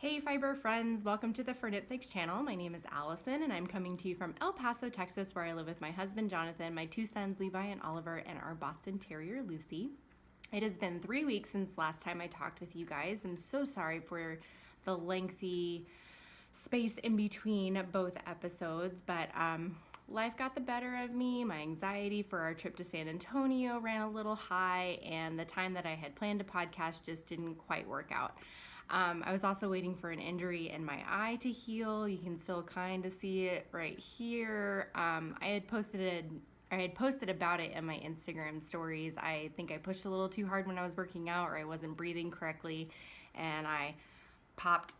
Hey fiber friends, welcome to the For Knit Sakes channel. My name is Allison and I'm coming to you from El Paso, Texas, where I live with my husband Jonathan, my two sons Levi and Oliver, and our Boston Terrier Lucy. It has been 3 weeks since last time I talked with you guys. I'm so sorry for the lengthy space in between both episodes, but life got the better of me. My anxiety for our trip to San Antonio ran a little high, and the time that I had planned to podcast just didn't quite work out. I was also waiting for an injury in my eye to heal. You can still kind of see it right here. I had posted about it in my Instagram stories. I think I pushed a little too hard when I was working out, or I wasn't breathing correctly, and I popped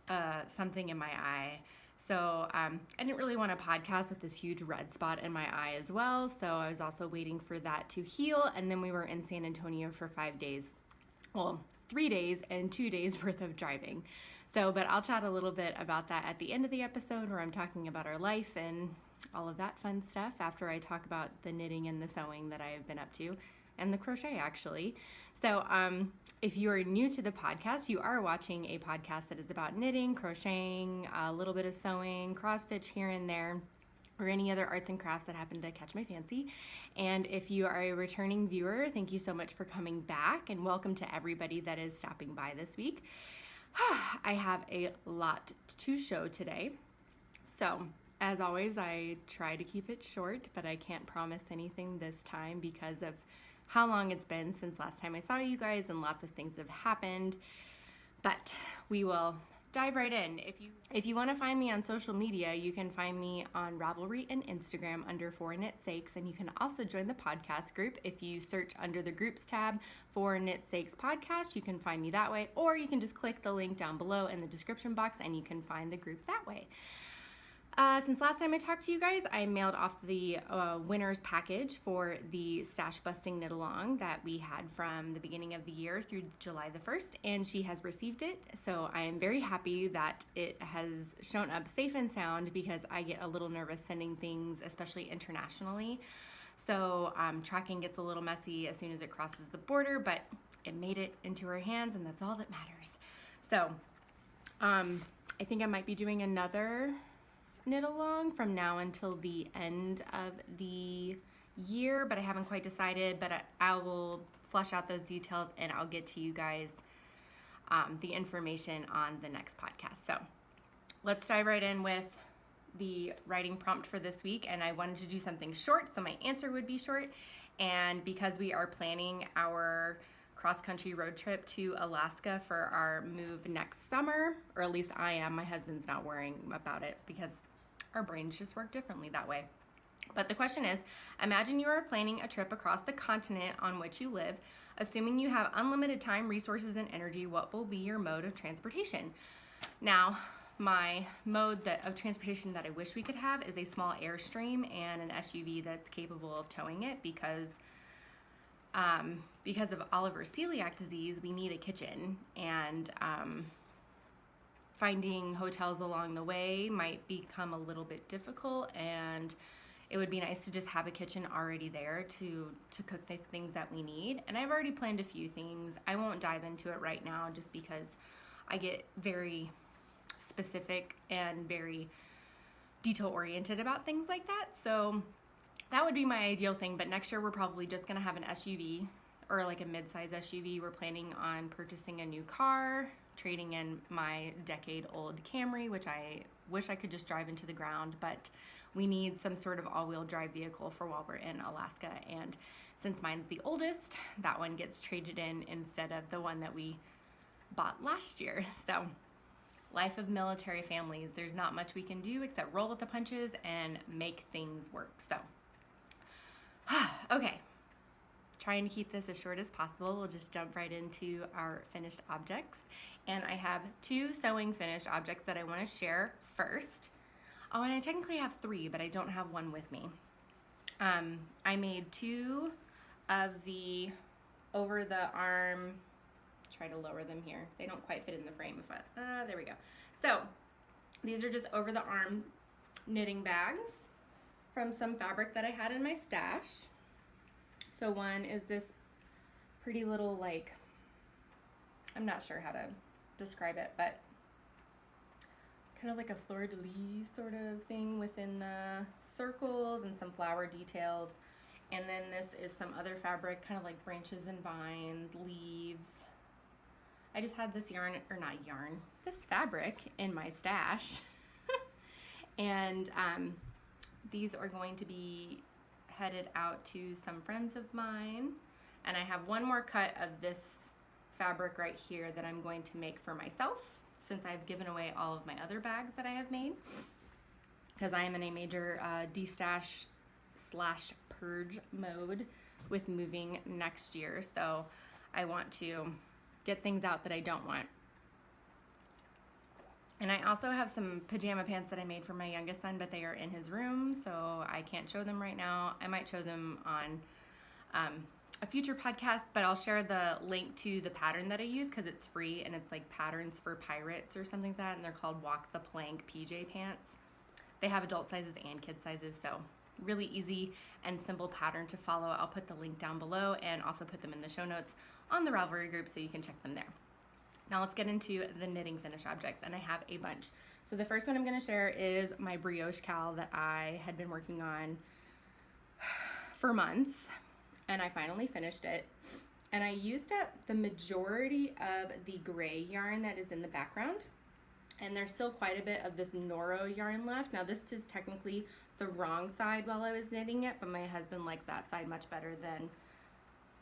something in my eye. So I didn't really want to podcast with this huge red spot in my eye as well. So I was also waiting for that to heal, and then we were in San Antonio for 5 days. Well, 3 days and 2 days worth of driving. But I'll chat a little bit about that at the end of the episode, where I'm talking about our life and all of that fun stuff after I talk about the knitting and the sewing that I've been up to, and the crochet actually. So if you are new to the podcast, you are watching a podcast that is about knitting, crocheting, a little bit of sewing, cross stitch here and there, or any other arts and crafts that happen to catch my fancy. And if you are a returning viewer, thank you so much for coming back, and welcome to everybody that is stopping by this week. I have a lot to show today. So as always, I try to keep it short, but I can't promise anything this time because of how long it's been since last time I saw you guys, and lots of things have happened. But we will dive right in. If you want to find me on social media, you can find me on Ravelry and Instagram under For Knit Sakes, and you can also join the podcast group. If you search under the groups tab for Knit Sakes podcast, you can find me that way, or you can just click the link down below in the description box and you can find the group that way. Since last time I talked to you guys, I mailed off the winner's package for the Stash Busting Knit Along that we had from the beginning of the year through July the 1st, and she has received it. So I am very happy that it has shown up safe and sound, because I get a little nervous sending things, especially internationally. So tracking gets a little messy as soon as it crosses the border, but it made it into her hands, and that's all that matters. So I think I might be doing another knit along from now until the end of the year, but I haven't quite decided. But I will flesh out those details, and I'll get to you guys the information on the next podcast. So let's dive right in with the writing prompt for this week. And I wanted to do something short, so my answer would be short. And because we are planning our cross-country road trip to Alaska for our move next summer, or at least I am, my husband's not worrying about it because our brains just work differently that way. But the question is, imagine you are planning a trip across the continent on which you live. Assuming you have unlimited time, resources, and energy, what will be your mode of transportation? Now, my mode of transportation that I wish we could have is a small Airstream and an SUV that's capable of towing it, because of Oliver's celiac disease, we need a kitchen, and finding hotels along the way might become a little bit difficult, and it would be nice to just have a kitchen already there to cook the things that we need. And I've already planned a few things. I won't dive into it right now just because I get very specific and very detail oriented about things like that. So that would be my ideal thing. But next year we're probably just gonna have an SUV, or like a mid-size SUV. We're planning on purchasing a new car, trading in my decade-old Camry, which I wish I could just drive into the ground, but we need some sort of all-wheel drive vehicle for while we're in Alaska. And since mine's the oldest, that one gets traded in instead of the one that we bought last year. So life of military families, there's not much we can do except roll with the punches and make things work. So okay, trying to keep this as short as possible. We'll just jump right into our finished objects. And I have 2 sewing finished objects that I want to share first. Oh, and I technically have 3, but I don't have one with me. I made 2 of the over the arm, try to lower them here. They don't quite fit in the frame. There we go. So these are just over the arm knitting bags from some fabric that I had in my stash. So one is this pretty little, like, I'm not sure how to describe it, but kind of like a fleur-de-lis sort of thing within the circles and some flower details. And then this is some other fabric, kind of like branches and vines, leaves. I just had this yarn, or not yarn, this fabric in my stash. And these are going to be headed out to some friends of mine. And I have one more cut of this fabric right here that I'm going to make for myself, since I've given away all of my other bags that I have made, because I am in a major destash / purge mode with moving next year. So I want to get things out that I don't want. And I also have some pajama pants that I made for my youngest son, but they are in his room, so I can't show them right now. I might show them on a future podcast, but I'll share the link to the pattern that I use because it's free, and it's like Patterns for Pirates or something like that, and they're called Walk the Plank PJ pants. They have adult sizes and kid sizes, so really easy and simple pattern to follow. I'll put the link down below and also put them in the show notes on the Ravelry group so you can check them there. Now let's get into the knitting finished objects, and I have a bunch. So the first one I'm going to share is my brioche cowl that I had been working on for months, and I finally finished it. And I used up the majority of the gray yarn that is in the background, and there's still quite a bit of this Noro yarn left. Now this is technically the wrong side while I was knitting it, but my husband likes that side much better than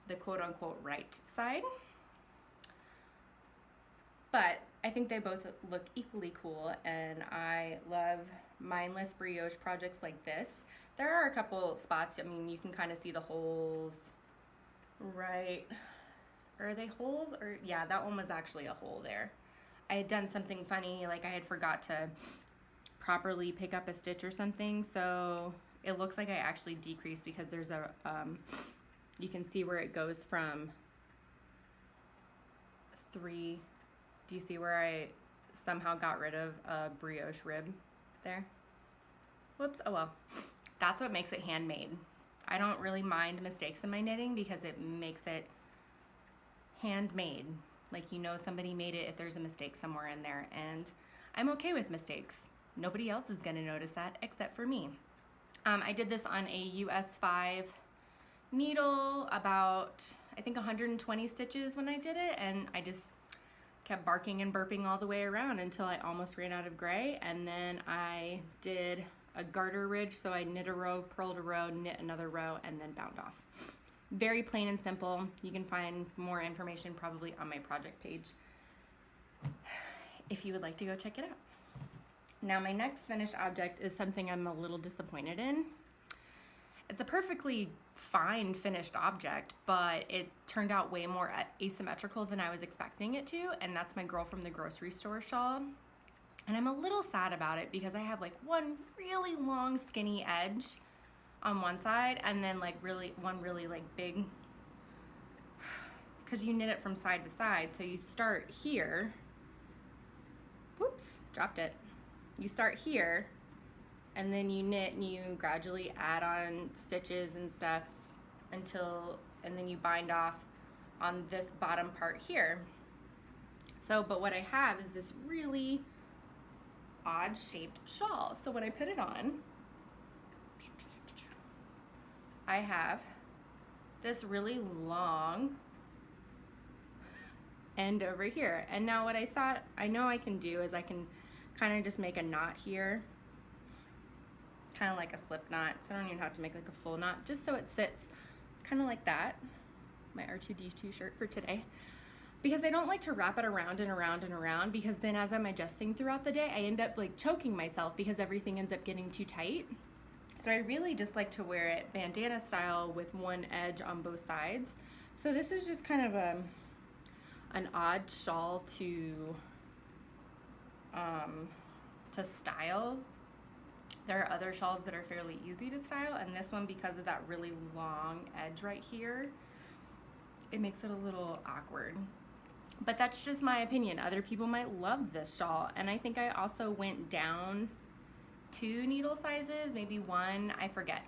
the quote-unquote right side. But I think they both look equally cool, and I love mindless brioche projects like this. There are a couple spots, I mean, you can kind of see the holes, right? Are they holes? Or yeah, that one was actually a hole there. I had done something funny, like I had forgot to properly pick up a stitch or something, so it looks like I actually decreased because there's a, you can see where it goes from 3. Do you see where I somehow got rid of a brioche rib there? Whoops, oh well. That's what makes it handmade. I don't really mind mistakes in my knitting because it makes it handmade. Like, you know, somebody made it if there's a mistake somewhere in there, and I'm okay with mistakes. Nobody else is gonna notice that except for me. I did this on a US 5 needle, about, I think 120 stitches when I did it, and I just kept barking and burping all the way around until I almost ran out of gray. And then I did a garter ridge, so I knit a row, purled a row, knit another row, and then bound off. Very plain and simple. You can find more information probably on my project page if you would like to go check it out. Now my next finished object is something I'm a little disappointed in. It's a perfectly fine finished object, but it turned out way more asymmetrical than I was expecting it to, and that's my Girl from the Grocery Store shawl. And I'm a little sad about it because I have like one really long skinny edge on one side, and then like one really like big, because you knit it from side to side. So you start here, whoops, dropped it. You start here, and then you knit and you gradually add on stitches and stuff and then you bind off on this bottom part here. So, but what I have is this really odd shaped shawl. So when I put it on, I have this really long end over here. And now what I thought I know I can do is I can kind of just make a knot here, kind of like a slip knot, so I don't even have to make like a full knot, just so it sits kind of like that. My R2D2 shirt for today, because I don't like to wrap it around and around and around, because then as I'm adjusting throughout the day I end up like choking myself because everything ends up getting too tight. So I really just like to wear it bandana style with one edge on both sides. So this is just kind of an odd shawl to style. There are other shawls that are fairly easy to style, and this one, because of that really long edge right here, it makes it a little awkward. But that's just my opinion. Other people might love this shawl, and I think I also went down 2 needle sizes, maybe 1, I forget.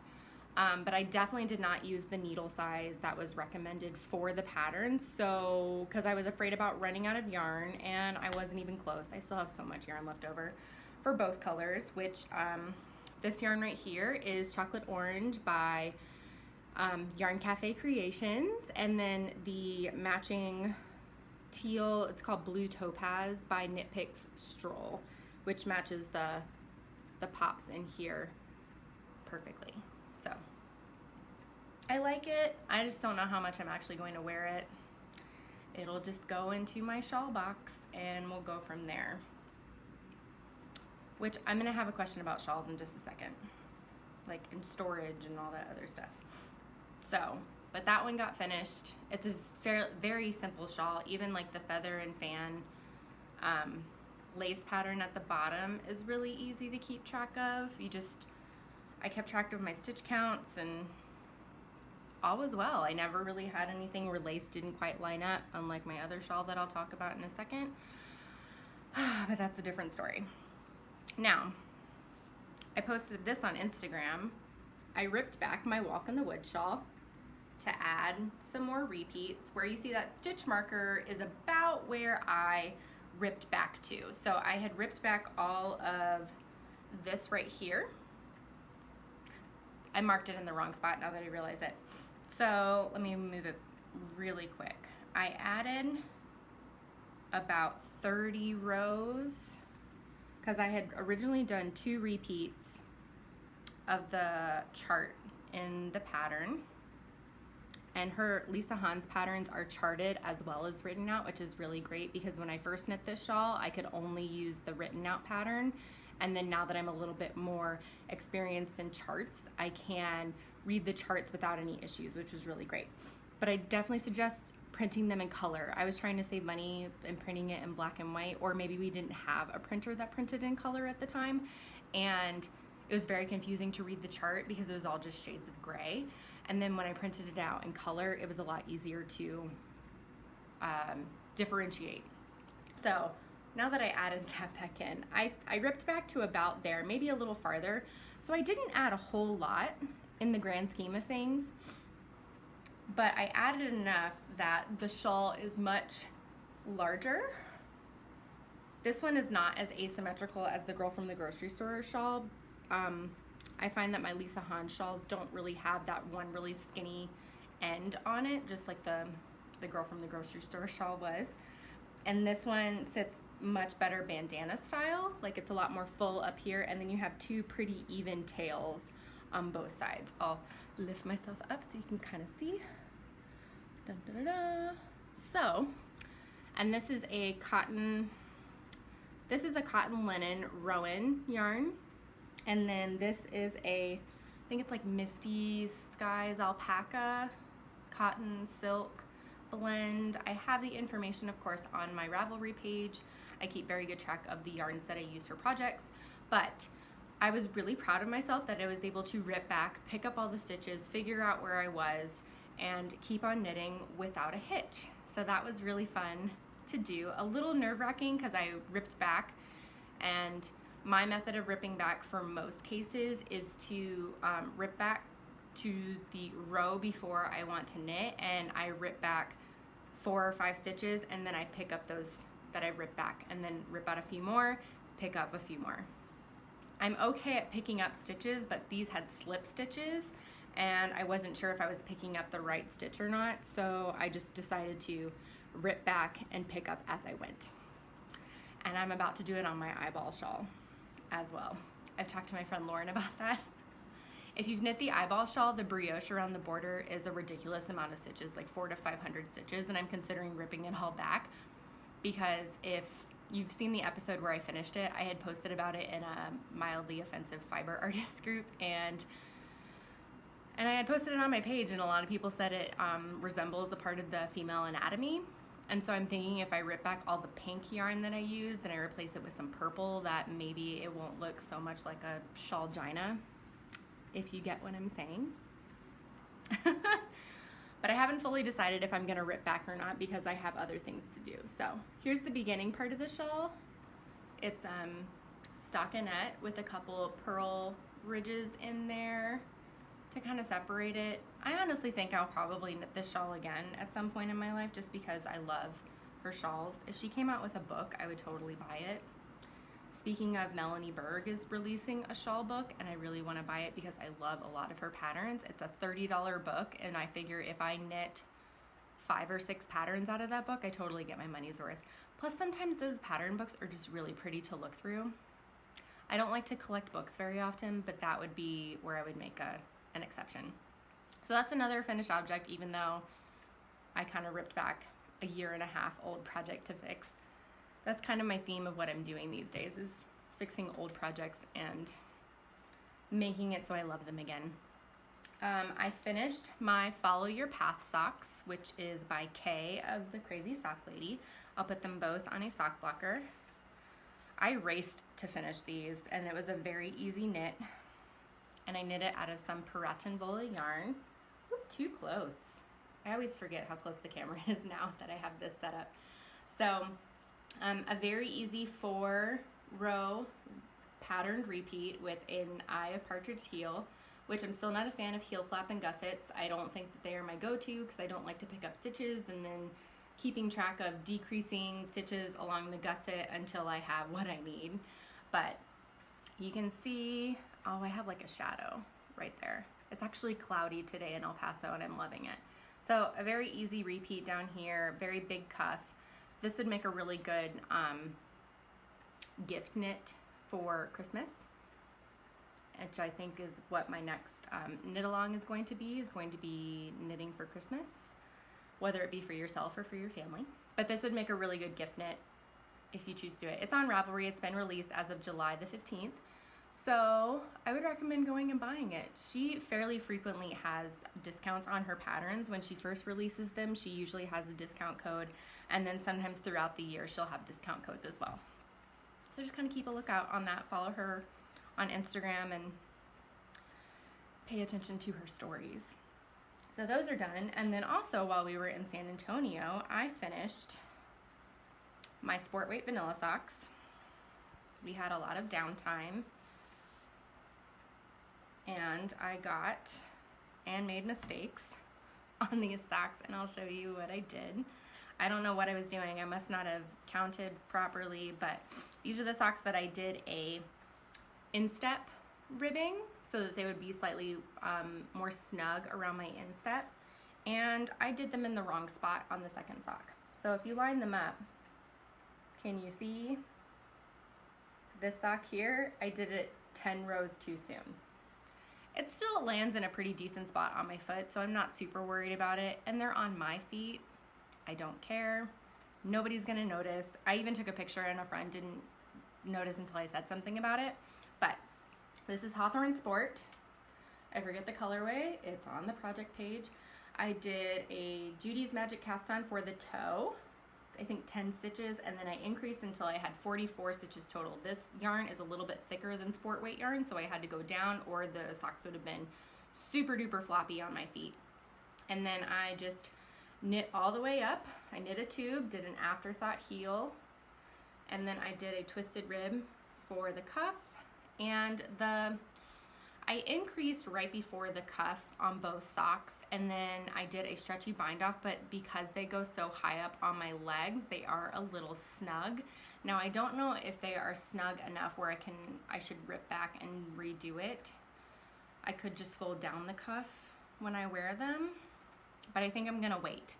But I definitely did not use the needle size that was recommended for the pattern, so because I was afraid about running out of yarn, and I wasn't even close. I still have so much yarn left over for both colors, which this yarn right here is Chocolate Orange by Yarn Cafe Creations, and then the matching teal, it's called Blue Topaz by Knit Picks Stroll, which matches the pops in here perfectly. So I like it. I just don't know how much I'm actually going to wear it. It'll just go into my shawl box and we'll go from there. Which I'm gonna have a question about shawls in just a second, like in storage and all that other stuff. So, but that one got finished. It's a very simple shawl. Even like the feather and fan lace pattern at the bottom is really easy to keep track of. I kept track of my stitch counts and all was well. I never really had anything where lace didn't quite line up, unlike my other shawl that I'll talk about in a second. But that's a different story. Now, I posted this on Instagram. I ripped back my Walk in the Woods shawl to add some more repeats. Where you see that stitch marker is about where I ripped back to. So I had ripped back all of this right here. I marked it in the wrong spot now that I realize it. So let me move it really quick. I added about 30 rows because I had originally done 2 repeats of the chart in the pattern. And Lisa Hahn's patterns are charted as well as written out, which is really great because when I first knit this shawl, I could only use the written out pattern. And then now that I'm a little bit more experienced in charts, I can read the charts without any issues, which was really great. But I definitely suggest printing them in color. I was trying to save money and printing it in black and white, or maybe we didn't have a printer that printed in color at the time. And it was very confusing to read the chart because it was all just shades of gray. And then when I printed it out in color, it was a lot easier to differentiate. So now that I added that back in, I ripped back to about there, maybe a little farther. So I didn't add a whole lot in the grand scheme of things, but I added enough that the shawl is much larger. This one is not as asymmetrical as the Girl from the Grocery Store shawl. I find that my Lisa Hahn shawls don't really have that one really skinny end on it, just like the Girl from the Grocery Store shawl was. And this one sits much better bandana style, like it's a lot more full up here, and then you have 2 pretty even tails on both sides. I'll lift myself up so you can kind of see. Dun, dun, dun, dun. So, and this is a cotton linen Rowan yarn. And then this is I think it's like Misty Skies alpaca cotton silk blend. I have the information, of course, on my Ravelry page. I keep very good track of the yarns that I use for projects, but I was really proud of myself that I was able to rip back, pick up all the stitches, figure out where I was, and keep on knitting without a hitch. So that was really fun to do. A little nerve-wracking because I ripped back, and my method of ripping back for most cases is to rip back to the row before I want to knit, and I rip back 4 or 5 stitches, and then I pick up those that I ripped back, and then rip out a few more, pick up a few more. I'm okay at picking up stitches, but these had slip stitches, and I wasn't sure if I was picking up the right stitch or not, so I just decided to rip back and pick up as I went. And I'm about to do it on my eyeball shawl as well. I've talked to my friend Lauren about that. If you've knit the eyeball shawl, the brioche around the border is a ridiculous amount of stitches, like 400 to 500 stitches, and I'm considering ripping it all back because if you've seen the episode where I finished it, I had posted about it in a mildly offensive fiber artist group, and I had posted it on my page, and a lot of people said it resembles a part of the female anatomy. And so I'm thinking if I rip back all the pink yarn that I used and I replace it with some purple, that maybe it won't look so much like a shawl-gina, if you get what I'm saying. But I haven't fully decided if I'm gonna rip back or not because I have other things to do. So here's the beginning part of the shawl. It's stockinette with a couple pearl ridges in there to kind of separate it. I honestly think I'll probably knit this shawl again at some point in my life just because I love her shawls. If she came out with a book, I would totally buy it. Speaking of, Melanie Berg is releasing a shawl book, and I really want to buy it because I love a lot of her patterns. It's a $30 book, and I figure if I knit 5 or 6 patterns out of that book, I totally get my money's worth. Plus, sometimes those pattern books are just really pretty to look through. I don't like to collect books very often, but that would be where I would make an exception. So that's another finished object, even though I kind of ripped back a 1.5 year old project to fix. That's kind of my theme of what I'm doing these days, is fixing old projects and making it so I love them again. I finished my Follow Your Path socks, which is by Kay of the Crazy Sock Lady. I'll put them both on a sock blocker. I raced to finish these, and it was a very easy knit, and I knit it out of some Piraten Vola yarn. Oop, too close. I always forget how close the camera is now that I have this set up. So a very easy 4-row patterned repeat with an Eye of Partridge heel, which I'm still not a fan of heel flap and gussets. I don't think that they are my go-to because I don't like to pick up stitches and then keeping track of decreasing stitches along the gusset until I have what I need. But you can see, oh, I have like a shadow right there. It's actually cloudy today in El Paso and I'm loving it. So a very easy repeat down here, very big cuff. This would make a really good gift knit for Christmas, which I think is what my next knit along is going to be knitting for Christmas, whether it be for yourself or for your family. But this would make a really good gift knit if you choose to do it. It's on Ravelry. It's been released as of July the 15th. So I would recommend going and buying it. She fairly frequently has discounts on her patterns. When she first releases them, she usually has a discount code, and then sometimes throughout the year she'll have discount codes as well. So just kind of keep a lookout on that. Follow her on Instagram and pay attention to her stories. So those are done. And then also, while we were in San Antonio, I finished my sport weight vanilla socks. We had a lot of downtime, and I got and made mistakes on these socks, and I'll show you what I did. I don't know what I was doing. I must not have counted properly, but these are the socks that I did a instep ribbing so that they would be slightly more snug around my instep, and I did them in the wrong spot on the second sock. So if you line them up, can you see this sock here? I did it 10 rows too soon. It still lands in a pretty decent spot on my foot, so I'm not super worried about it, and they're on my feet. I don't care. Nobody's gonna notice. I even took a picture and a friend didn't notice until I said something about it. But this is Hawthorne Sport. I forget the colorway. It's on the project page. I did a Judy's Magic cast on for the toe, I think 10 stitches, and then I increased until I had 44 stitches total. This yarn is a little bit thicker than sport weight yarn, so I had to go down or the socks would have been super duper floppy on my feet. And then I just knit all the way up. I knit a tube, did an afterthought heel, and then I did a twisted rib for the cuff, and I increased right before the cuff on both socks, and then I did a stretchy bind off, but because they go so high up on my legs, they are a little snug. Now I don't know if they are snug enough where I should rip back and redo it. I could just fold down the cuff when I wear them, but I think I'm gonna wait.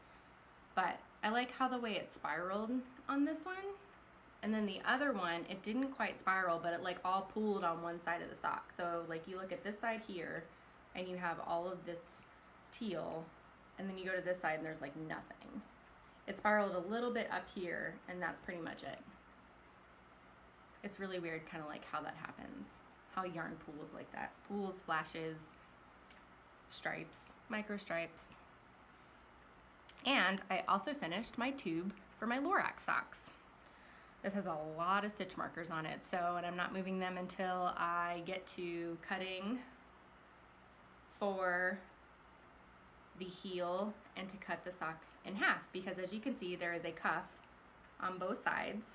But I like how the way it spiraled on this one. And then the other one, it didn't quite spiral, but it like all pooled on one side of the sock. So like you look at this side here and you have all of this teal, and then you go to this side and there's like nothing. It spiraled a little bit up here, and that's pretty much it. It's really weird kind of like how that happens, how yarn pools like that. Pools, flashes, stripes, micro stripes. And I also finished my tube for my Lorax socks. This has a lot of stitch markers on it, and I'm not moving them until I get to cutting for the heel and to cut the sock in half, because as you can see, there is a cuff on both sides.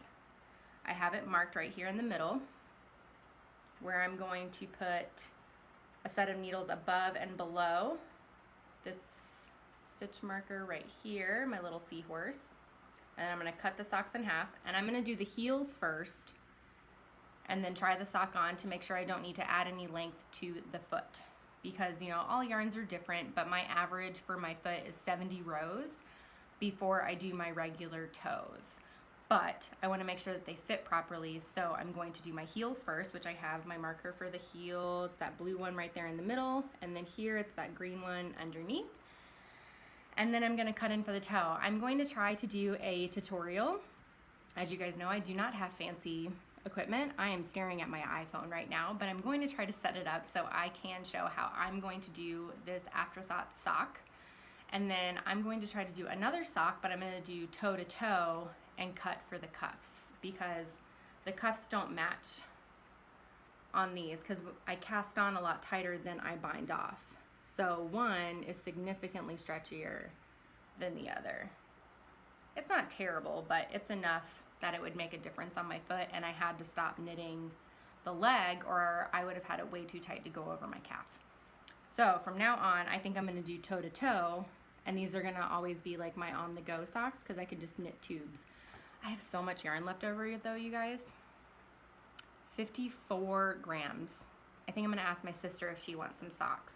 I have it marked right here in the middle where I'm going to put a set of needles above and below this stitch marker right here, my little seahorse. And I'm going to cut the socks in half, and I'm going to do the heels first, and then try the sock on to make sure I don't need to add any length to the foot, because you know, all yarns are different, but my average for my foot is 70 rows before I do my regular toes. But I want to make sure that they fit properly, so I'm going to do my heels first, which I have my marker for the heel. It's that blue one right there in the middle, and then here it's that green one underneath. And then I'm going to cut in for the toe. I'm going to try to do a tutorial. As you guys know, I do not have fancy equipment. I am staring at my iPhone right now, but I'm going to try to set it up so I can show how I'm going to do this afterthought sock. And then I'm going to try to do another sock, but I'm going to do toe to toe and cut for the cuffs, because the cuffs don't match on these because I cast on a lot tighter than I bind off. So one is significantly stretchier than the other. It's not terrible, but it's enough that it would make a difference on my foot, and I had to stop knitting the leg or I would have had it way too tight to go over my calf. So from now on, I think I'm going to do toe to toe, and these are going to always be like my on the go socks because I could just knit tubes. I have so much yarn left over though, you guys. 54 grams. I think I'm going to ask my sister if she wants some socks,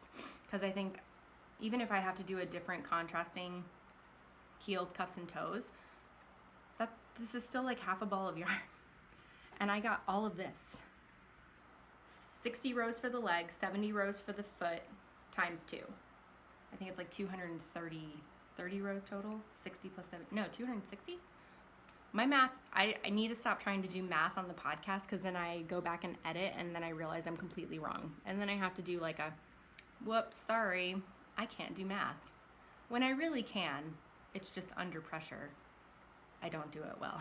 because I think even if I have to do a different contrasting heels, cuffs, and toes, this is still like half a ball of yarn. And I got all of this. 60 rows for the leg, 70 rows for the foot, times 2. I think it's like 230 rows total. 60 plus 7, no, 260? My math, I need to stop trying to do math on the podcast, because then I go back and edit and then I realize I'm completely wrong. And then I have to do like a, whoops, sorry, I can't do math. When I really can, it's just under pressure. I don't do it well.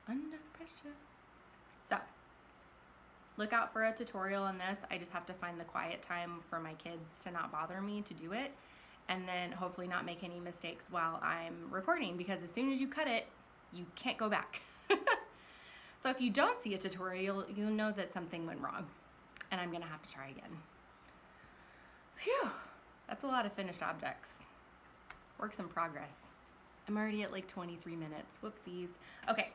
Under pressure. So, look out for a tutorial on this. I just have to find the quiet time for my kids to not bother me to do it, and then hopefully not make any mistakes while I'm recording, because as soon as you cut it, you can't go back. So if you don't see a tutorial, you'll know that something went wrong, and I'm gonna have to try again. Phew, that's a lot of finished objects. Works in progress. I'm already at like 23 minutes, whoopsies. Okay,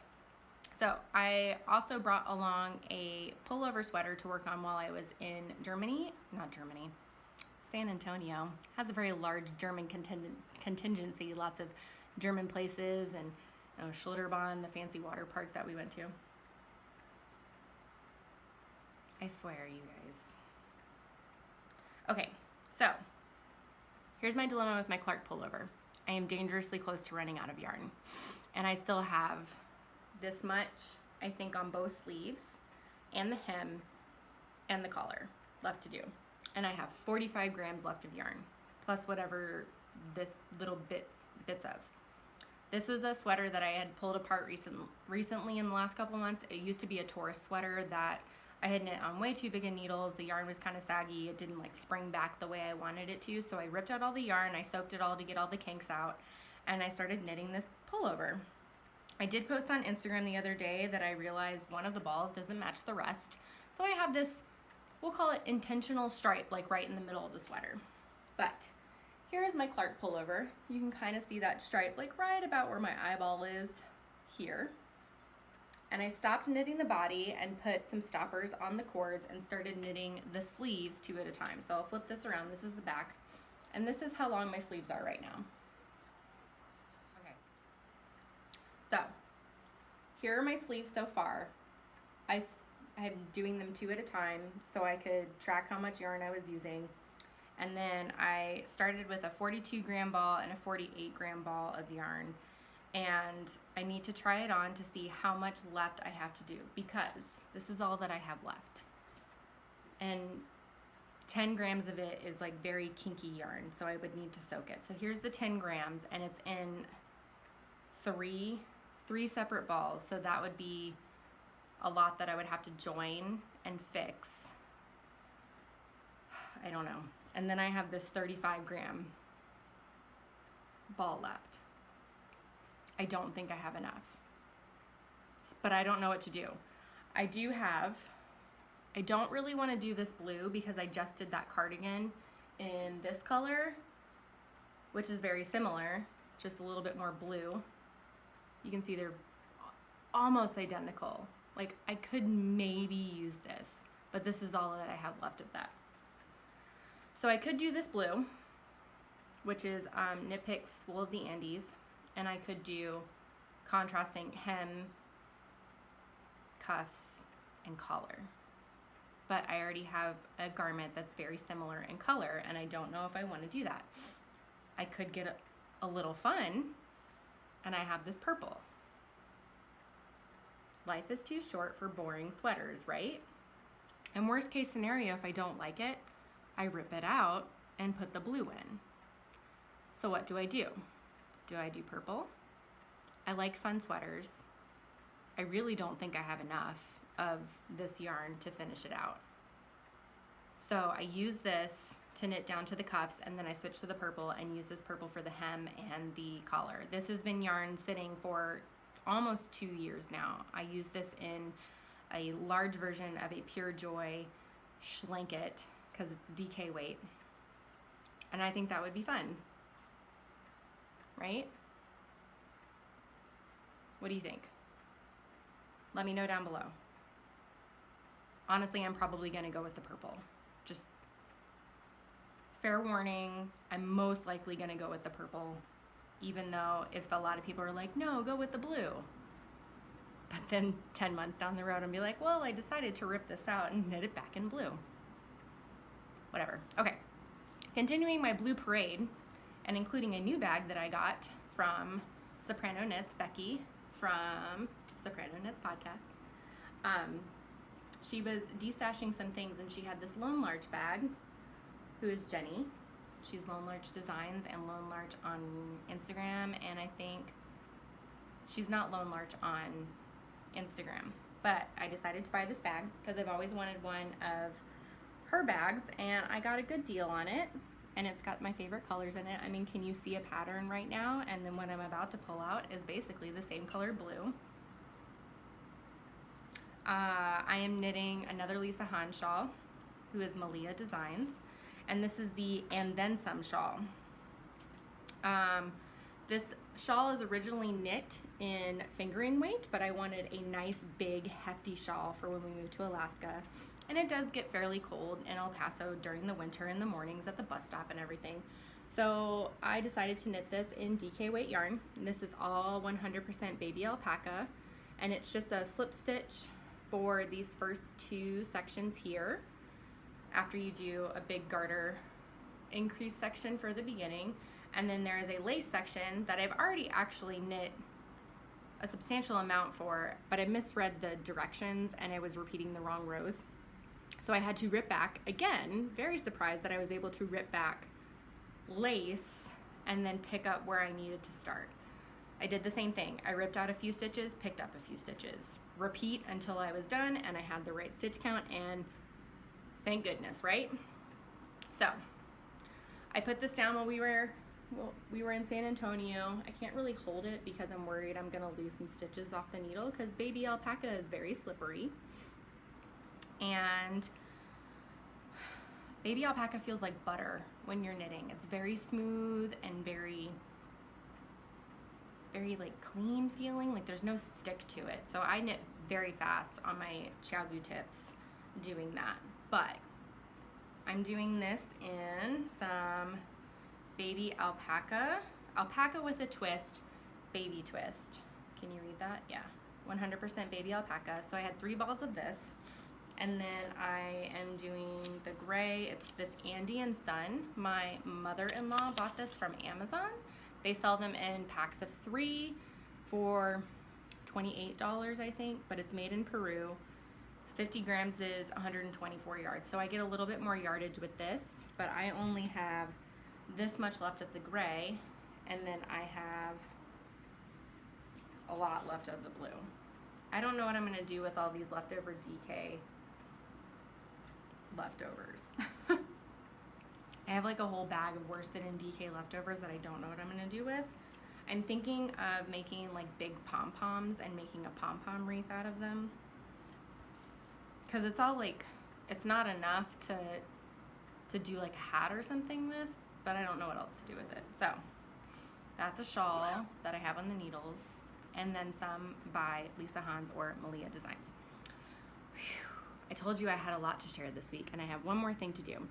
so I also brought along a pullover sweater to work on while I was in San Antonio. Has a very large German contingency, lots of German places, and Schlitterbahn, the fancy water park that we went to. I swear, you guys. Okay, so here's my dilemma with my Clark pullover. I am dangerously close to running out of yarn, and I still have this much, I think, on both sleeves and the hem and the collar left to do, and I have 45 grams left of yarn, plus whatever this little bits of. This was a sweater that I had pulled apart recently in the last couple months. It used to be a Taurus sweater that I had knit on way too big of needles. The yarn was kind of saggy. It didn't like spring back the way I wanted it to. So I ripped out all the yarn. I soaked it all to get all the kinks out. And I started knitting this pullover. I did post on Instagram the other day that I realized one of the balls doesn't match the rest. So I have this, we'll call it intentional stripe, like right in the middle of the sweater. But here is my Clark pullover. You can kind of see that stripe like right about where my eyeball is here. And I stopped knitting the body and put some stoppers on the cords and started knitting the sleeves 2 at a time. So I'll flip this around. This is the back. And this is how long my sleeves are right now. Okay. So here are my sleeves so far. I'm doing them 2 at a time so I could track how much yarn I was using. And then I started with a 42 gram ball and a 48 gram ball of yarn. And I need to try it on to see how much left I have to do, because this is all that I have left. And 10 grams of it is like very kinky yarn, so I would need to soak it. So here's the 10 grams, and it's in three separate balls. So that would be a lot that I would have to join and fix. I don't know. And then I have this 35 gram ball left. I don't think I have enough, but I don't know what to do. I don't really want to do this blue because I just did that cardigan in this color, which is very similar, just a little bit more blue. You can see they're almost identical. Like I could maybe use this, but this is all that I have left of that. So I could do this blue, which is Knit Picks Wool of the Andes, and I could do contrasting hem, cuffs, and collar. But I already have a garment that's very similar in color, and I don't know if I want to do that. I could get a little fun, and I have this purple. Life is too short for boring sweaters, right? And worst case scenario, if I don't like it, I rip it out and put the blue in. So what do? Do I do purple? I like fun sweaters. I really don't think I have enough of this yarn to finish it out. So I use this to knit down to the cuffs, and then I switch to the purple and use this purple for the hem and the collar. This has been yarn sitting for almost 2 years now. I use this in a large version of a Pure Joy Schlanket because it's DK weight. And I think that would be fun, right? What do you think? Let me know down below. Honestly, I'm probably gonna go with the purple. Just fair warning, I'm most likely gonna go with the purple, even though if a lot of people are like, no, go with the blue. But then 10 months down the road, I'll be like, well, I decided to rip this out and knit it back in blue. Whatever. Okay, continuing my blue parade and including a new bag that I got from Soprano Knits, Becky from Soprano Knits podcast. She was destashing some things and she had this Lone Larch bag, who is Jenny. She's Lone Larch Designs and Lone Larch on Instagram, and I think she's not Lone Larch on Instagram. But I decided to buy this bag because I've always wanted one of her bags, and I got a good deal on it, and it's got my favorite colors in it. I mean, can you see a pattern right now? And then what I'm about to pull out is basically the same color blue. I am knitting another Lisa Hahn shawl, who is Malia Designs, and this is the And Then Some shawl. This shawl is originally knit in fingering weight, but I wanted a nice big hefty shawl for when we move to Alaska, and it does get fairly cold in El Paso during the winter in the mornings at the bus stop and everything. So I decided to knit this in DK weight yarn. This is all 100% baby alpaca, and it's just a slip stitch for these first 2 sections here after you do a big garter increase section for the beginning. And then there is a lace section that I've already actually knit a substantial amount for, but I misread the directions and I was repeating the wrong rows. So I had to rip back again, very surprised that I was able to rip back lace and then pick up where I needed to start. I did the same thing. I ripped out a few stitches, picked up a few stitches, repeat until I was done and I had the right stitch count, and thank goodness, right? So I put this down while we were in San Antonio. I can't really hold it because I'm worried I'm gonna lose some stitches off the needle because baby alpaca is very slippery. And baby alpaca feels like butter when you're knitting. It's very smooth and very like clean feeling, like there's no stick to it. So I knit very fast on my Xiaogu tips doing that. But I'm doing this in some baby alpaca with a twist, baby twist. Can you read that? Yeah, 100% baby alpaca. So I had 3 balls of this, and then I am doing the gray. It's this Andy and Son. My mother-in-law bought this from Amazon. They sell them in packs of 3 for $28, I think, but it's made in Peru. 50 grams is 124 yards. So I get a little bit more yardage with this, but I only have this much left of the gray, and then I have a lot left of the blue. I don't know what I'm gonna do with all these leftover DK leftovers. I have like a whole bag of worsted and DK leftovers that I don't know what I'm gonna do with. I'm thinking of making like big pom-poms and making a pom-pom wreath out of them. Cause it's all like, it's not enough to do like a hat or something with, but I don't know what else to do with it. So that's a shawl that I have on the needles, and then some by Lisa Hahn's or Malia Designs. I told you I had a lot to share this week, and I have one more thing to do.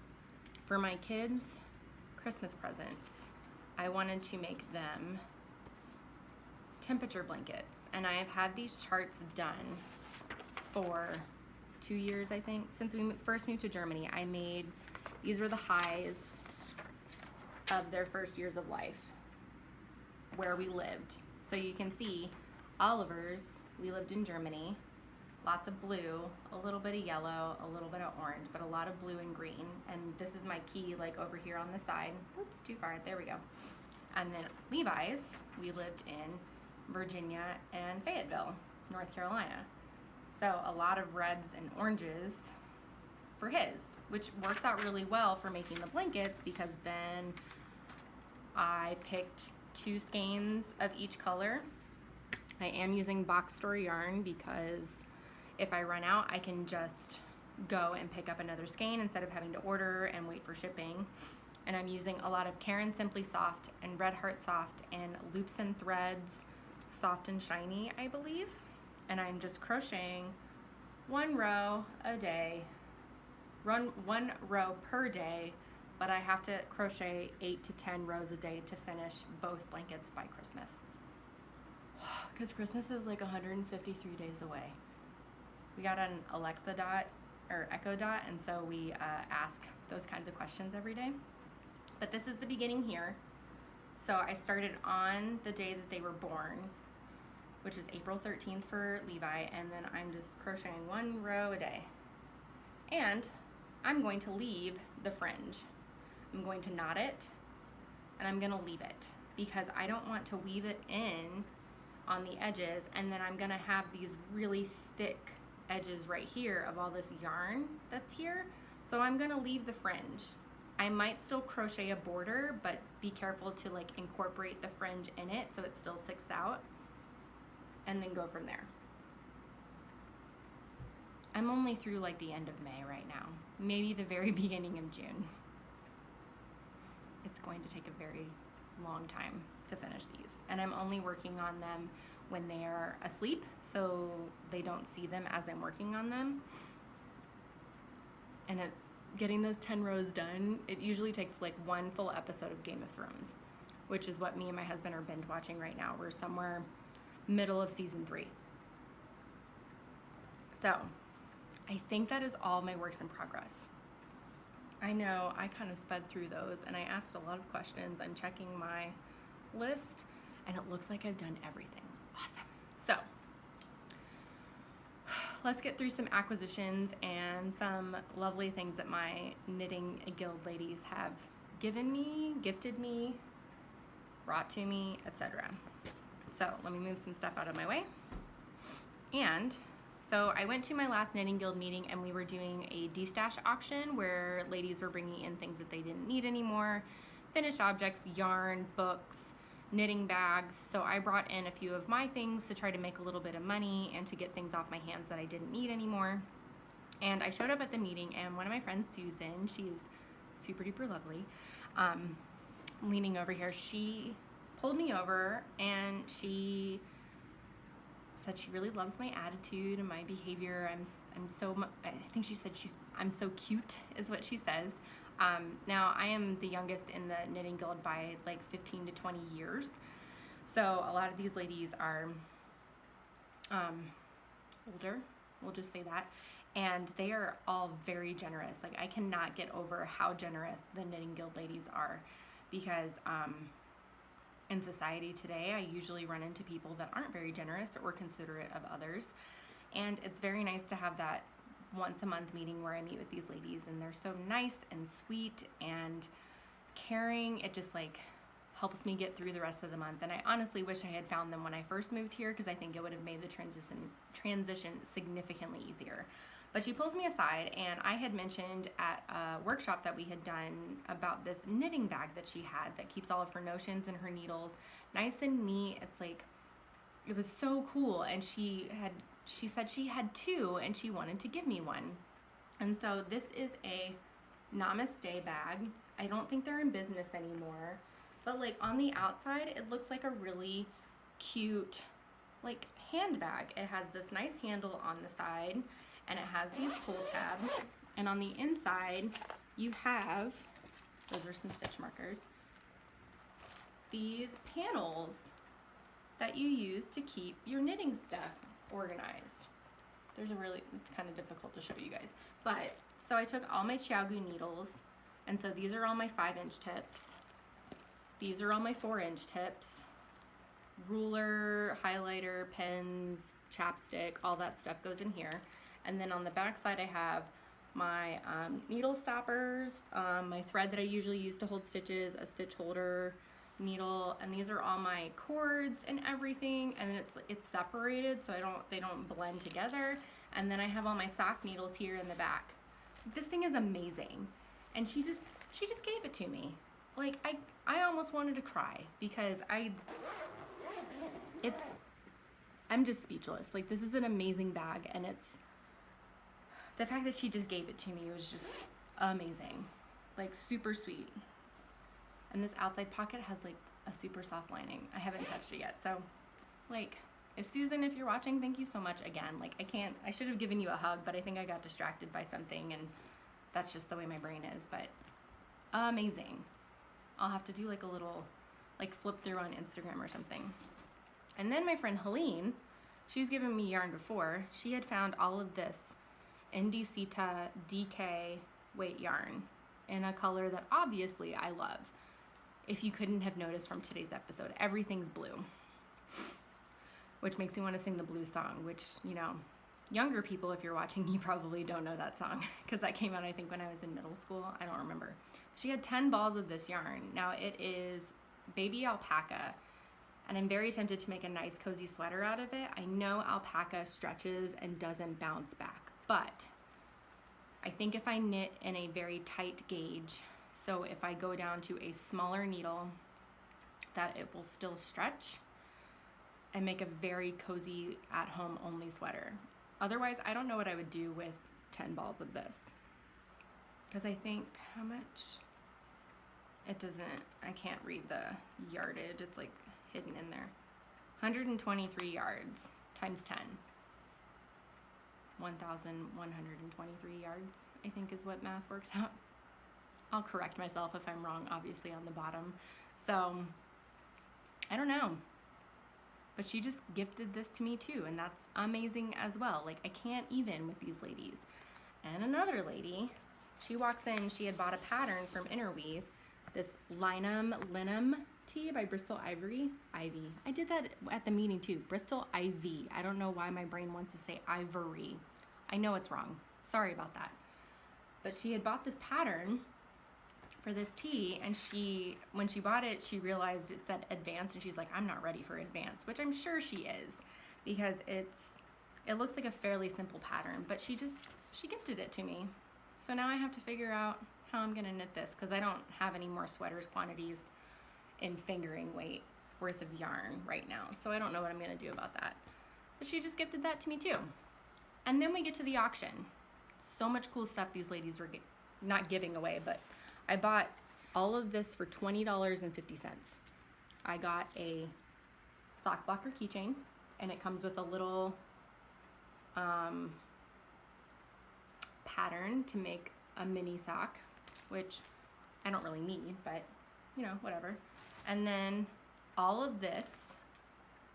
For my kids' Christmas presents, I wanted to make them temperature blankets, and I have had these charts done for 2 years, I think. Since we first moved to Germany, these were the highs of their first years of life where we lived. So you can see Oliver's, we lived in Germany, lots of blue, a little bit of yellow, a little bit of orange, but a lot of blue and green. And this is my key, like over here on the side. Oops, too far, there we go. And then Levi's, we lived in Virginia and Fayetteville, North Carolina. So a lot of reds and oranges for his, which works out really well for making the blankets, because then I picked 2 skeins of each color. I am using box store yarn because if I run out, I can just go and pick up another skein instead of having to order and wait for shipping. And I'm using a lot of Karen Simply Soft and Red Heart Soft and Loops and Threads Soft and Shiny, I believe. And I'm just crocheting 1 row a day, run 1 row per day, but I have to crochet 8 to 10 rows a day to finish both blankets by Christmas. Because Christmas is like 153 days away. We got an Alexa Dot or Echo Dot, and so we ask those kinds of questions every day. But this is the beginning here. So I started on the day that they were born, which is April 13th for Levi, and then I'm just crocheting 1 row a day. And I'm going to leave the fringe. I'm going to knot it, and I'm gonna leave it because I don't want to weave it in on the edges, and then I'm gonna have these really thick edges right here of all this yarn that's here. So I'm gonna leave the fringe. I might still crochet a border, but be careful to like incorporate the fringe in it so it still sticks out, and then go from there. I'm only through like the end of May right now, maybe the very beginning of June. It's going to take a very long time to finish these, and I'm only working on them when they are asleep, so they don't see them as I'm working on them. And getting those 10 rows done, it usually takes like 1 full episode of Game of Thrones, which is what me and my husband are binge watching right now. We're somewhere middle of season 3. So I think that is all my works in progress. I know I kind of sped through those and I asked a lot of questions. I'm checking my list and it looks like I've done everything. Awesome. So let's get through some acquisitions and some lovely things that my Knitting Guild ladies have given me, gifted me, brought to me, etc. So let me move some stuff out of my way. And so I went to my last Knitting Guild meeting and we were doing a de-stash auction where ladies were bringing in things that they didn't need anymore, finished objects, yarn, books, knitting bags. So I brought in a few of my things to try to make a little bit of money and to get things off my hands that I didn't need anymore. And I showed up at the meeting and one of my friends, Susan, she is super duper lovely, leaning over here, she pulled me over and she said she really loves my attitude and my behavior. I think she said I'm so cute is what she says. Now I am the youngest in the Knitting Guild by like 15 to 20 years. So a lot of these ladies are older, we'll just say that. And they are all very generous. Like I cannot get over how generous the Knitting Guild ladies are, because in society today, I usually run into people that aren't very generous or considerate of others. And it's very nice to have that once a month meeting where I meet with these ladies and they're so nice and sweet and caring. It just like helps me get through the rest of the month. And I honestly wish I had found them when I first moved here, because I think it would have made the transition significantly easier. But she pulls me aside, and I had mentioned at a workshop that we had done about this knitting bag that she had that keeps all of her notions and her needles nice and neat. It's like, it was so cool. And she said she had 2 and she wanted to give me one. And so this is a Namaste bag. I don't think they're in business anymore, but like on the outside, it looks like a really cute, like handbag. It has this nice handle on the side, and it has these pull tabs. And on the inside, you have, those are some stitch markers, these panels that you use to keep your knitting stuff organized. It's kind of difficult to show you guys. But, so I took all my Xiaogu needles, and so these are all my 5-inch tips. These are all my 4-inch tips. Ruler, highlighter, pens, chapstick, all that stuff goes in here. And then on the back side I have my needle stoppers, my thread that I usually use to hold stitches, a stitch holder, needle, and these are all my cords and everything, and it's separated so they don't blend together. And then I have all my sock needles here in the back. This thing is amazing, and she just gave it to me. Like I almost wanted to cry because I'm just speechless. Like, this is an amazing bag, and the fact that she just gave it to me was just amazing. Like, super sweet. And this outside pocket has like a super soft lining. I haven't touched it yet. So like, if you're watching, thank you so much again. Like, I should have given you a hug, but I think I got distracted by something, and that's just the way my brain is. But amazing. I'll have to do like a little like flip through on Instagram or something. And then my friend Helene, she's given me yarn before. She had found all of this Indicita DK weight yarn in a color that obviously I love. If you couldn't have noticed from today's episode, everything's blue, which makes me want to sing the blue song, which, you know, younger people, if you're watching, you probably don't know that song because that came out, I think, when I was in middle school. I don't remember. She had 10 balls of this yarn. Now it is baby alpaca, and I'm very tempted to make a nice cozy sweater out of it. I know alpaca stretches and doesn't bounce back, but I think if I knit in a very tight gauge, so if I go down to a smaller needle, that it will still stretch and make a very cozy at-home only sweater. Otherwise, I don't know what I would do with 10 balls of this. Because I think, how much? It doesn't, I can't read the yardage. It's like hidden in there. 123 yards times 10. 1,123 yards, I think is what math works out. I'll correct myself if I'm wrong, obviously, on the bottom. So, I don't know. But she just gifted this to me too, and that's amazing as well. Like, I can't even with these ladies. And another lady, she walks in, she had bought a pattern from Interweave, this Linem tee by Bristol Ivy. I did that at the meeting too, Bristol Ivy. I don't know why my brain wants to say Ivory. I know it's wrong. Sorry about that. But she had bought this pattern for this tee, and when she bought it, she realized it said advanced, and she's like, I'm not ready for advanced, which I'm sure she is, because it looks like a fairly simple pattern, but she gifted it to me. So now I have to figure out how I'm gonna knit this, because I don't have any more sweaters quantities in fingering weight worth of yarn right now, so I don't know what I'm gonna do about that. But she just gifted that to me too. And then we get to the auction. So much cool stuff these ladies were not giving away, but I bought all of this for $20.50. I got a sock blocker keychain, and it comes with a little pattern to make a mini sock, which I don't really need, but you know, whatever. And then all of this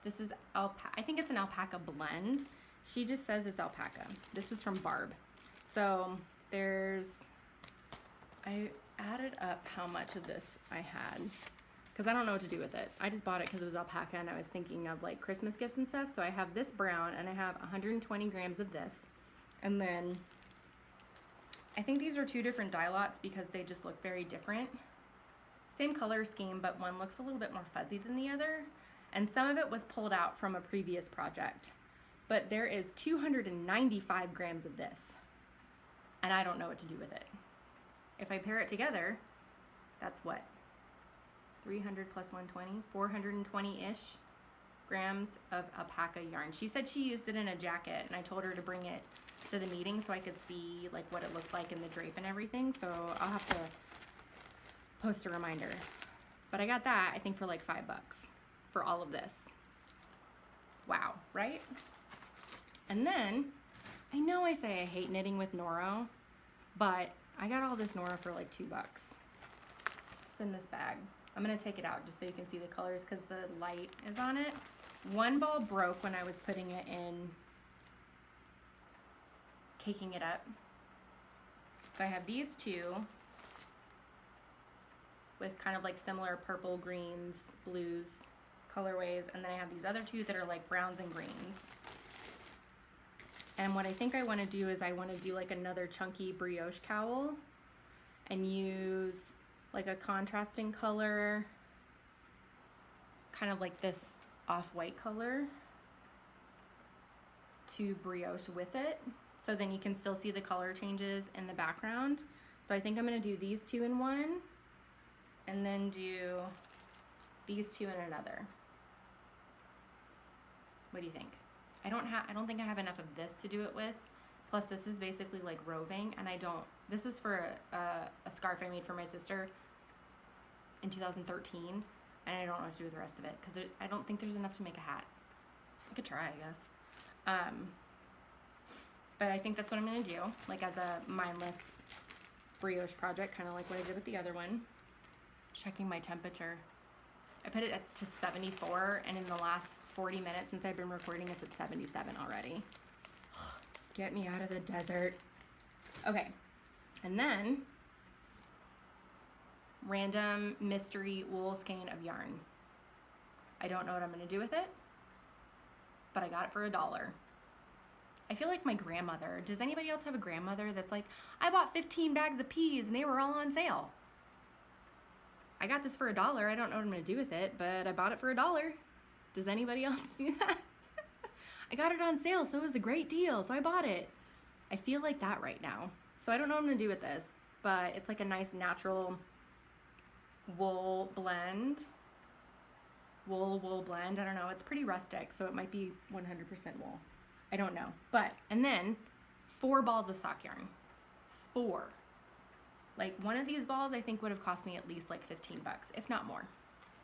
is alpaca. I think it's an alpaca blend. She just says it's alpaca. This was from Barb. So I added up how much of this I had, because I don't know what to do with it. I just bought it because it was alpaca, and I was thinking of like Christmas gifts and stuff. So I have this brown, and I have 120 grams of this. And then I think these are two different dye lots because they just look very different. Same color scheme, but one looks a little bit more fuzzy than the other. And some of it was pulled out from a previous project. But there is 295 grams of this, and I don't know what to do with it. If I pair it together, that's what? 300 plus 120, 420-ish grams of alpaca yarn. She said she used it in a jacket, and I told her to bring it to the meeting so I could see like what it looked like in the drape and everything. So I'll have to post a reminder. But I got that, I think, for like $5 for all of this. Wow, right? And then, I know I say I hate knitting with Noro, but I got all this Noro for like $2. It's in this bag. I'm gonna take it out just so you can see the colors because the light is on it. One ball broke when I was putting it in, caking it up. So I have these two with kind of like similar purple, greens, blues colorways, and then I have these other two that are like browns and greens. And what I think I want to do is I want to do like another chunky brioche cowl and use like a contrasting color, kind of like this off-white color, to brioche with it. So then you can still see the color changes in the background. So I think I'm going to do these two in one and then do these two in another. What do you think? I don't think I have enough of this to do it with. Plus this is basically like roving, and this was for a scarf I made for my sister in 2013, and I don't know what to do with the rest of it because I don't think there's enough to make a hat. I could try, I guess. But I think that's what I'm gonna do, like as a mindless brioche project, kind of like what I did with the other one. Checking my temperature. I put it to 74, and in the last 40 minutes since I've been recording, it's at 77 already. Get me out of the desert. Okay, and then random mystery wool skein of yarn. I don't know what I'm gonna do with it, but I got it for $1. I feel like my grandmother. Does anybody else have a grandmother that's like, I bought 15 bags of peas and they were all on sale? I got this for $1. I don't know what I'm gonna do with it, but I bought it for $1. Does anybody else do that? I got it on sale, so it was a great deal, so I bought it. I feel like that right now. So I don't know what I'm gonna do with this, but it's like a nice natural wool blend. Wool blend, I don't know, it's pretty rustic, so it might be 100% wool. I don't know, but, and then 4 balls of sock yarn. 4. Like one of these balls I think would have cost me at least like $15, if not more.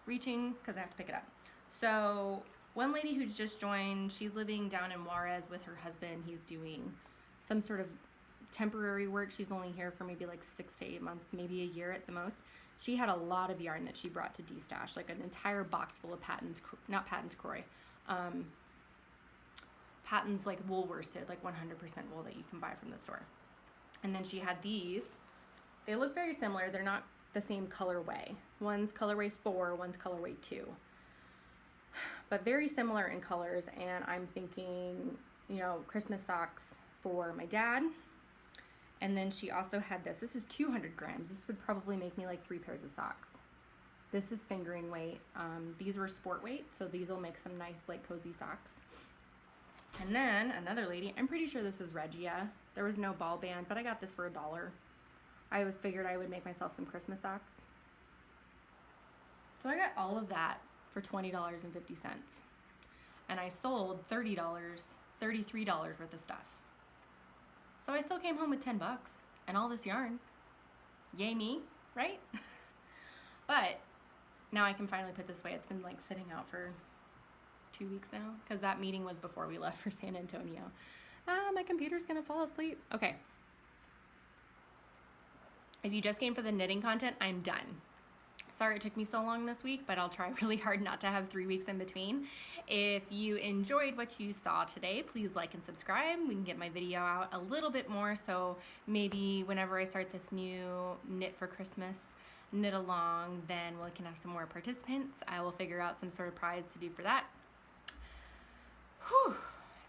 Reaching, because I have to pick it up. So one lady who's just joined, she's living down in Juarez with her husband. He's doing some sort of temporary work. She's only here for maybe like 6 to 8 months, maybe a year at the most. She had a lot of yarn that she brought to de-stash, like an entire box full of patterns, not patterns, Croy, patterns like wool worsted, like 100% wool that you can buy from the store. And then she had these. They look very similar. They're not the same colorway. One's colorway 4, one's colorway 2. But very similar in colors, and I'm thinking, you know, Christmas socks for my dad. And then she also had this. This is 200 grams. This would probably make me like 3 pairs of socks. This is fingering weight. These were sport weight, so these will make some nice like cozy socks. And then another lady, I'm pretty sure this is Regia. There was no ball band, but I got this for $1. I figured I would make myself some Christmas socks. So I got all of that for $20.50. And I sold $33 worth of stuff. So I still came home with $10 and all this yarn. Yay me, right? But now I can finally put this away. It's been like sitting out for 2 weeks now because that meeting was before we left for San Antonio. My computer's gonna fall asleep. Okay. If you just came for the knitting content, I'm done. Sorry it took me so long this week, but I'll try really hard not to have 3 weeks in between. If you enjoyed what you saw today, please like and subscribe. We can get my video out a little bit more, so maybe whenever I start this new Knit for Christmas knit along, then we can have some more participants. I will figure out some sort of prize to do for that. Whew.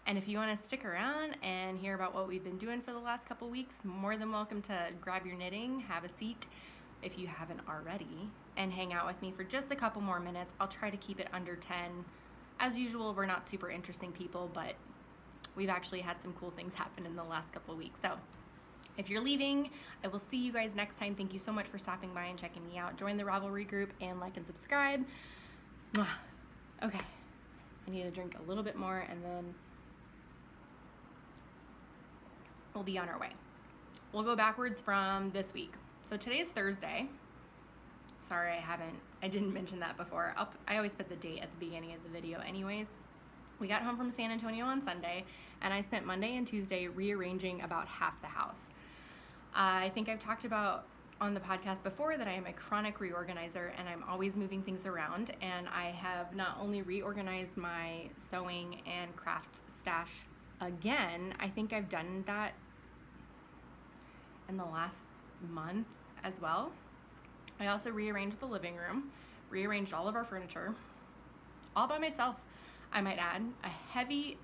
And if you want to stick around and hear about what we've been doing for the last couple weeks, more than welcome to grab your knitting, have a seat if you haven't already, and hang out with me for just a couple more minutes. I'll try to keep it under 10. As usual, we're not super interesting people, but we've actually had some cool things happen in the last couple weeks. So if you're leaving, I will see you guys next time. Thank you so much for stopping by and checking me out. Join the Ravelry group and like and subscribe. Okay, I need to drink a little bit more and then we'll be on our way. We'll go backwards from this week. So today's Thursday. Sorry, I didn't mention that before. I always put the date at the beginning of the video anyways. We got home from San Antonio on Sunday, and I spent Monday and Tuesday rearranging about half the house. I think I've talked about on the podcast before that I am a chronic reorganizer, and I'm always moving things around, and I have not only reorganized my sewing and craft stash again, I think I've done that in the last month as well. I also rearranged the living room, rearranged all of our furniture, all by myself, I might add. A heavy,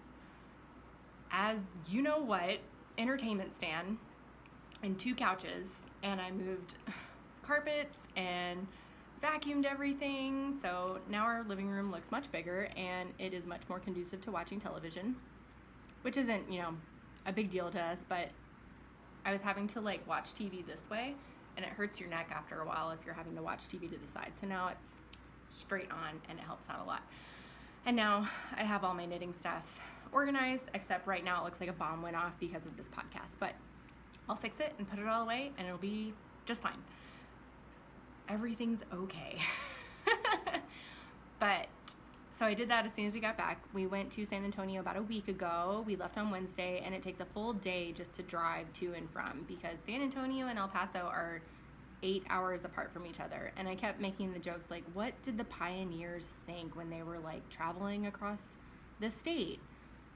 as you know what, entertainment stand and 2 couches, and I moved carpets and vacuumed everything. So now our living room looks much bigger, and it is much more conducive to watching television, which isn't, a big deal to us, but I was having to like watch TV this way, and it hurts your neck after a while if you're having to watch TV to the side. So now it's straight on, and it helps out a lot. And now I have all my knitting stuff organized, except right now it looks like a bomb went off because of this podcast, but I'll fix it and put it all away, and it'll be just fine. Everything's okay. But so I did that as soon as we got back. We went to San Antonio about a week ago. We left on Wednesday, and it takes a full day just to drive to and from, because San Antonio and El Paso are 8 hours apart from each other. And I kept making the jokes like, what did the pioneers think when they were like traveling across the state?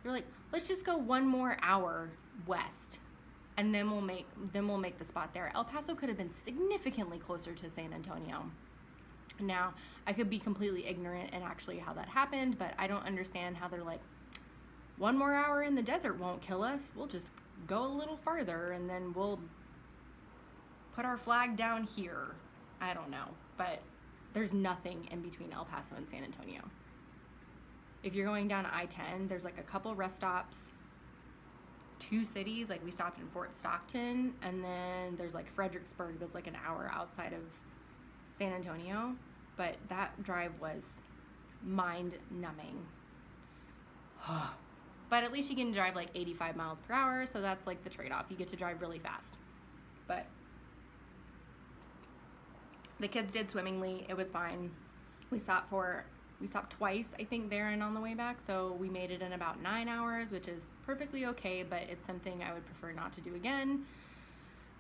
They're like, let's just go 1 more hour west, and then we'll make the spot there. El Paso could have been significantly closer to San Antonio. Now, I could be completely ignorant in actually how that happened, but I don't understand how they're like, 1 more hour in the desert won't kill us. We'll just go a little farther, and then we'll put our flag down here. I don't know, but there's nothing in between El Paso and San Antonio. If you're going down I-10, there's like a couple rest stops, 2 cities, like we stopped in Fort Stockton, and then there's like Fredericksburg that's like an hour outside of San Antonio, but that drive was mind-numbing. But at least you can drive like 85 miles per hour, so that's like the trade-off. You get to drive really fast. But the kids did swimmingly. It was fine. We stopped twice, I think, there and on the way back, so we made it in about 9 hours, which is perfectly okay, but it's something I would prefer not to do again.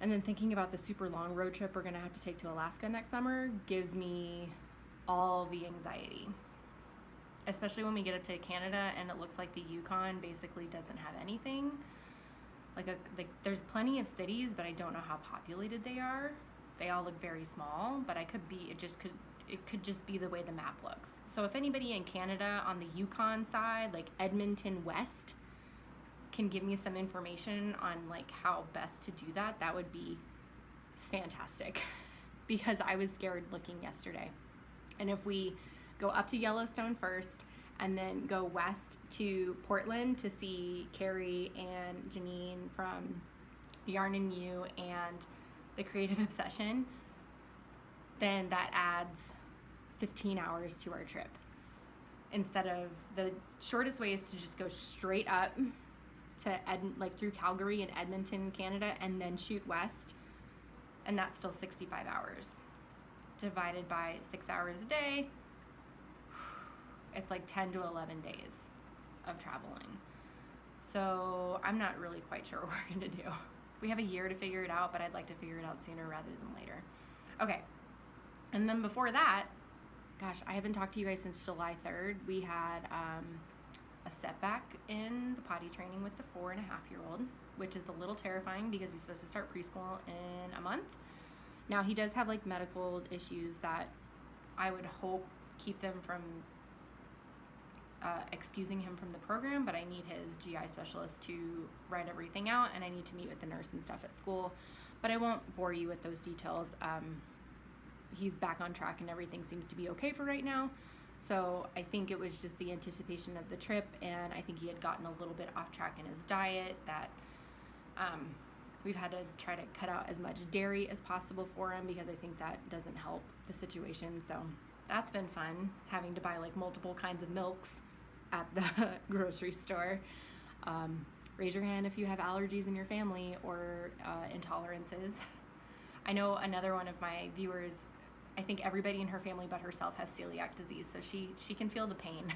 And then thinking about the super long road trip we're gonna have to take to Alaska next summer gives me all the anxiety, especially when we get up to Canada and it looks like the Yukon basically doesn't have anything. Like there's plenty of cities, but I don't know how populated they are. They all look very small, but it could just be the way the map looks. So if anybody in Canada on the Yukon side, like Edmonton West, can give me some information on like how best to do that, that would be fantastic, because I was scared looking yesterday. And if we go up to Yellowstone first and then go west to Portland to see Carrie and Janine from Yarn and You and the Creative Obsession, then that adds 15 hours to our trip. Instead of, the shortest way is to just go straight up to through Calgary and Edmonton, Canada, and then shoot west, and that's still 65 hours. Divided by 6 hours a day, it's like 10 to 11 days of traveling. So I'm not really quite sure what we're gonna do. We have a year to figure it out, but I'd like to figure it out sooner rather than later. Okay, and then before that, gosh, I haven't talked to you guys since July 3rd. We had a setback in the potty training with the 4.5-year-old, which is a little terrifying because he's supposed to start preschool in a month. Now, he does have like medical issues that I would hope keep them from excusing him from the program, but I need his GI specialist to write everything out, and I need to meet with the nurse and stuff at school, but I won't bore you with those details. He's back on track and everything seems to be okay for right now. So I think it was just the anticipation of the trip, and I think he had gotten a little bit off track in his diet, that we've had to try to cut out as much dairy as possible for him, because I think that doesn't help the situation. So that's been fun, having to buy like multiple kinds of milks at the grocery store. Raise your hand if you have allergies in your family or intolerances. I know another one of my viewers, I think everybody in her family but herself has celiac disease, so she can feel the pain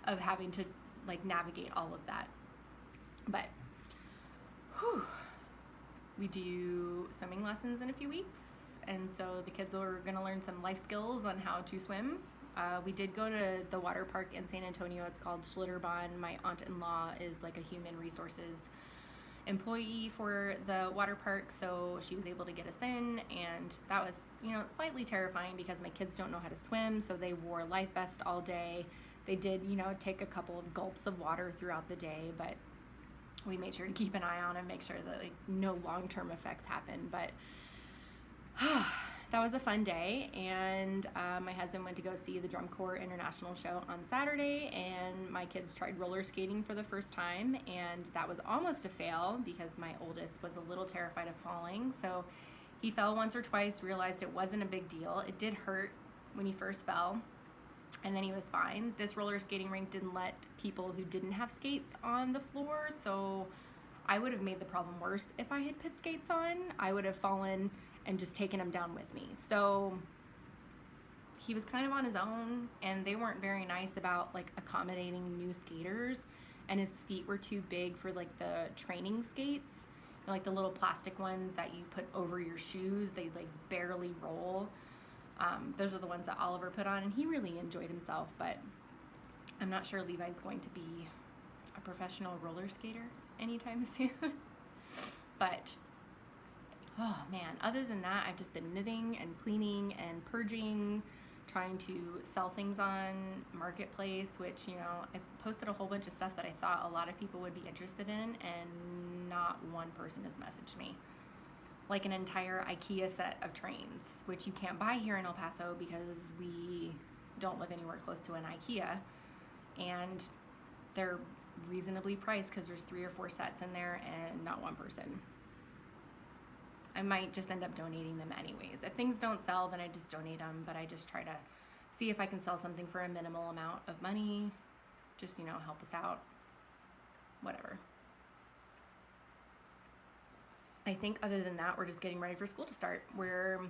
of having to like navigate all of that. But whew, we do swimming lessons in a few weeks, and so the kids are going to learn some life skills on how to swim. We did go to the water park in San Antonio. It's called Schlitterbahn. My aunt-in-law is like a human resources employee for the water park, so she was able to get us in, and that was, you know, slightly terrifying because my kids don't know how to swim, so they wore life vest all day. They did, you know, take a couple of gulps of water throughout the day, but we made sure to keep an eye on and make sure that like no long-term effects happen. But that was a fun day, and my husband went to go see the Drum Corps International show on Saturday, and my kids tried roller skating for the first time, and that was almost a fail because my oldest was a little terrified of falling. So he fell once or twice, realized it wasn't a big deal. It did hurt when he first fell, and then he was fine. This roller skating rink didn't let people who didn't have skates on the floor, so I would have made the problem worse if I had put skates on. I would have fallen and just taken him down with me. So he was kind of on his own, and they weren't very nice about like accommodating new skaters, and his feet were too big for like the training skates, like the little plastic ones that you put over your shoes. They like barely roll. Those are the ones that Oliver put on, and he really enjoyed himself, but I'm not sure Levi's going to be a professional roller skater anytime soon. But oh man, other than that, I've just been knitting and cleaning and purging, trying to sell things on Marketplace, which, you know, I posted a whole bunch of stuff that I thought a lot of people would be interested in, and not one person has messaged me. Like an entire IKEA set of trains, which you can't buy here in El Paso because we don't live anywhere close to an IKEA, and they're reasonably priced because there's 3 or 4 sets in there and not one person. I might just end up donating them anyways. If things don't sell, then I just donate them, but I just try to see if I can sell something for a minimal amount of money. Just, you know, help us out, whatever. I think other than that, we're just getting ready for school to start. We're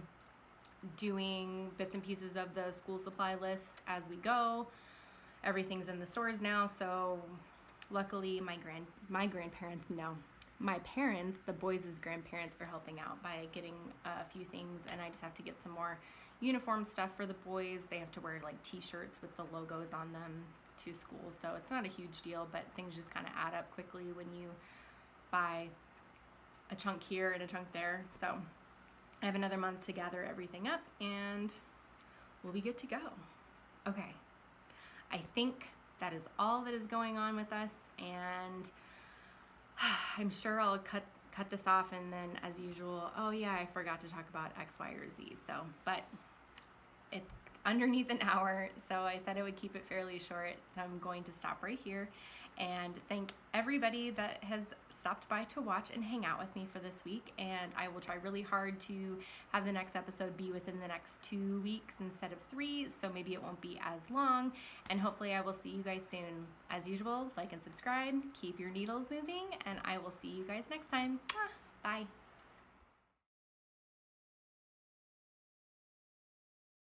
doing bits and pieces of the school supply list as we go. Everything's in the stores now, so luckily my grandparents, no, my parents, the boys' grandparents, are helping out by getting a few things, and I just have to get some more uniform stuff for the boys. They have to wear like t-shirts with the logos on them to school, so it's not a huge deal, but things just kind of add up quickly when you buy a chunk here and a chunk there. So I have another month to gather everything up, and we'll be good to go. Okay, I think that is all that is going on with us, and I'm sure I'll cut this off, and then as usual, oh yeah, I forgot to talk about X, Y, or Z. So, but it's underneath an hour, so I said I would keep it fairly short, so I'm going to stop right here and thank everybody that has stopped by to watch and hang out with me for this week, and I will try really hard to have the next episode be within the next 2 weeks instead of 3, so maybe it won't be as long, and hopefully I will see you guys soon. As usual, like and subscribe, keep your needles moving, and I will see you guys next time. Bye.